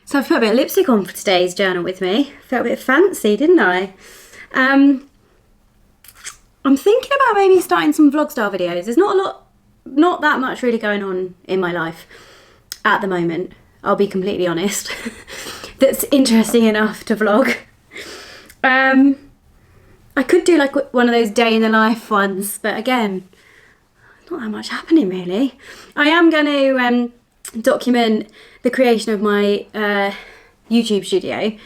So I've put a bit of lipstick on for today's journal with me. Felt a bit fancy, didn't I? I'm thinking about maybe starting some vlog style videos. There's not that much really going on in my life at the moment. I'll be completely honest. That's interesting enough to vlog. I could do like one of those day in the life ones, but again, not that much happening really. I am going to document the creation of my YouTube studio,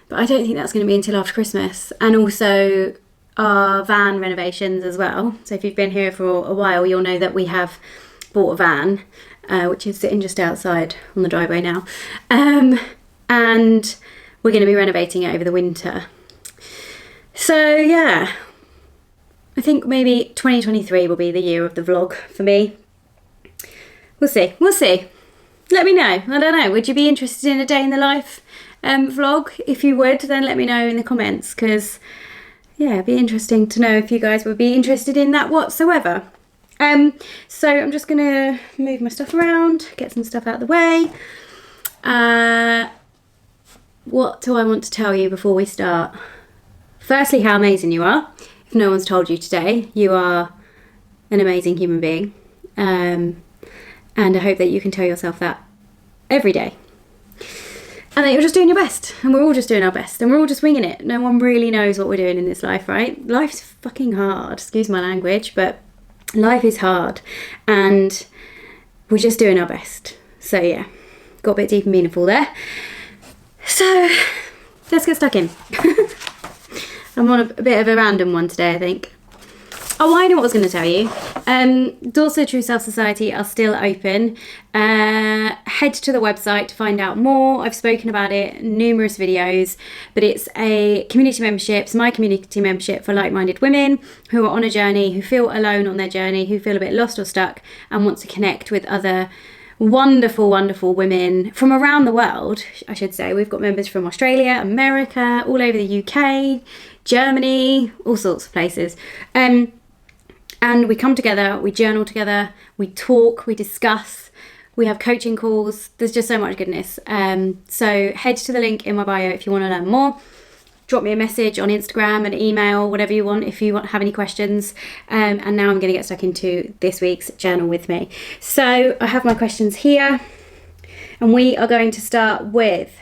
but I don't think that's going to be until after Christmas, and also our van renovations as well. So if you've been here for a while, you'll know that we have bought a van, which is sitting just outside on the driveway now, and we're going to be renovating it over the winter. So yeah, I think maybe 2023 will be the year of the vlog for me. We'll see. Let me know. I don't know. Would you be interested in a day in the life vlog? If you would, then let me know in the comments, because yeah, it'd be interesting to know if you guys would be interested in that whatsoever. So I'm just gonna move my stuff around, get some stuff out of the way. What do I want to tell you before we start? Firstly, how amazing you are. If no one's told you today, you are an amazing human being. And I hope that you can tell yourself that every day. And that you're just doing your best. And we're all just doing our best. And we're all just winging it. No one really knows what we're doing in this life, right? Life's fucking hard. Excuse my language, but life is hard. And we're just doing our best. So yeah, got a bit deep and meaningful there. So let's get stuck in. I'm on a bit of a random one today, I think. Oh, I know what I was going to tell you. Doors to the True Self Society are still open. Head to the website to find out more. I've spoken about it in numerous videos, but it's a community membership. It's my community membership for like-minded women who are on a journey, who feel alone on their journey, who feel a bit lost or stuck and want to connect with other wonderful, wonderful women from around the world, I should say. We've got members from Australia, America, all over the UK, Germany, all sorts of places. And we come together, we journal together, we talk, we discuss, we have coaching calls. There's just so much goodness. So head to the link in my bio if you want to learn more. Drop me a message on Instagram, an email, whatever you want if you have any questions. And now I'm going to get stuck into this week's journal with me. So I have my questions here, and we are going to start with: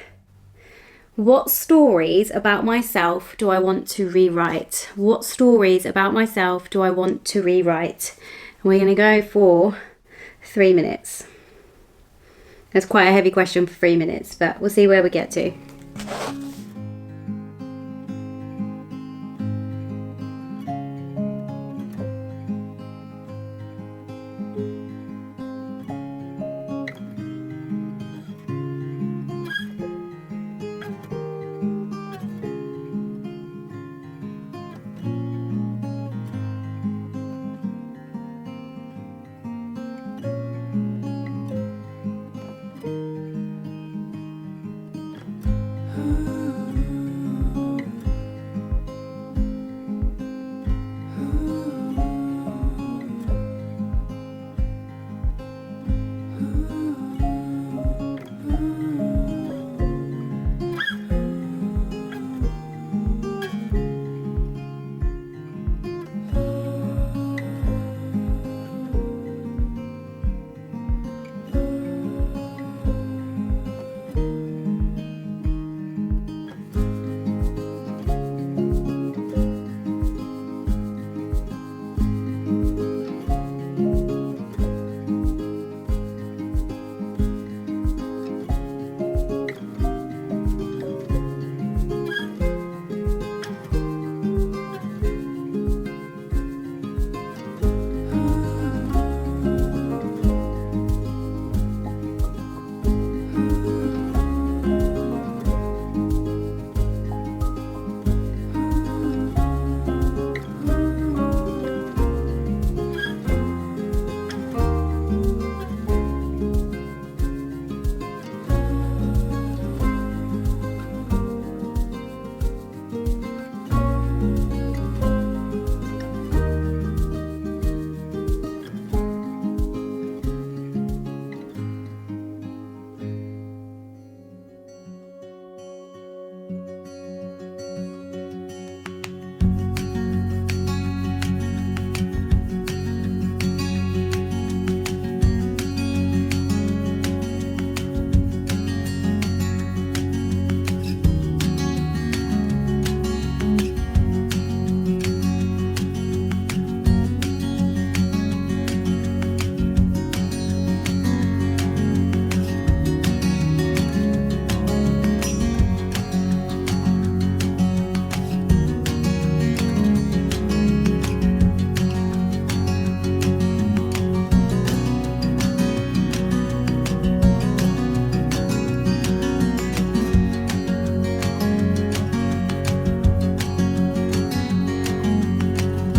what stories about myself do I want to rewrite? What stories about myself do I want to rewrite? And we're going to go for 3 minutes. That's quite a heavy question for 3 minutes, but we'll see where we get to.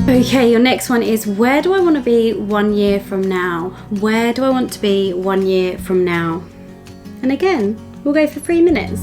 Okay, your next one is, where do I want to be 1 year from now? Where do I want to be 1 year from now? And again, we'll go for 3 minutes.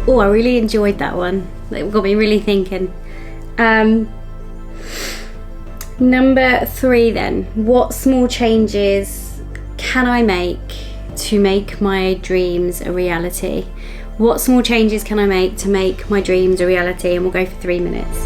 Oh, I really enjoyed that one. It got me really thinking. Number 3 then. What small changes can I make to make my dreams a reality? What small changes can I make to make my dreams a reality? And we'll go for 3 minutes.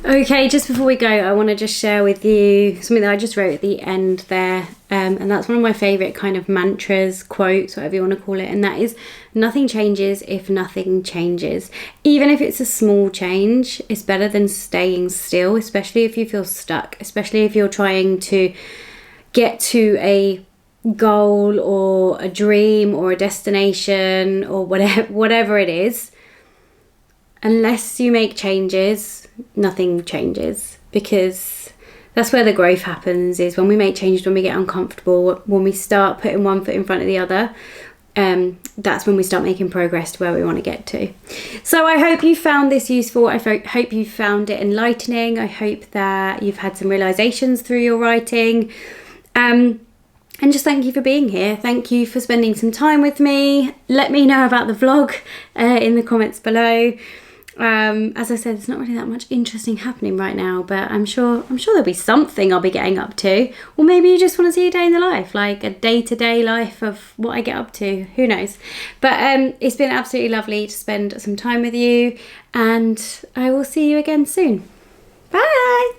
Okay, just before we go, I want to just share with you something that I just wrote at the end there. And that's one of my favourite kind of mantras, quotes, whatever you want to call it. And that is, nothing changes if nothing changes. Even if it's a small change, it's better than staying still, especially if you feel stuck, especially if you're trying to get to a goal or a dream or a destination or whatever it is. Unless you make changes, nothing changes, because that's where the growth happens, is when we make changes, when we get uncomfortable, when we start putting one foot in front of the other. That's when we start making progress to where we want to get to. So I hope you found this useful. I hope you found it enlightening. I hope that you've had some realizations through your writing. And just thank you for being here. Thank you for spending some time with me. Let me know about the vlog in the comments below. As I said, there's not really that much interesting happening right now, but I'm sure there'll be something I'll be getting up to. Or maybe you just want to see a day in the life, like a day-to-day life of what I get up to. Who knows? But it's been absolutely lovely to spend some time with you, and I will see you again soon. Bye!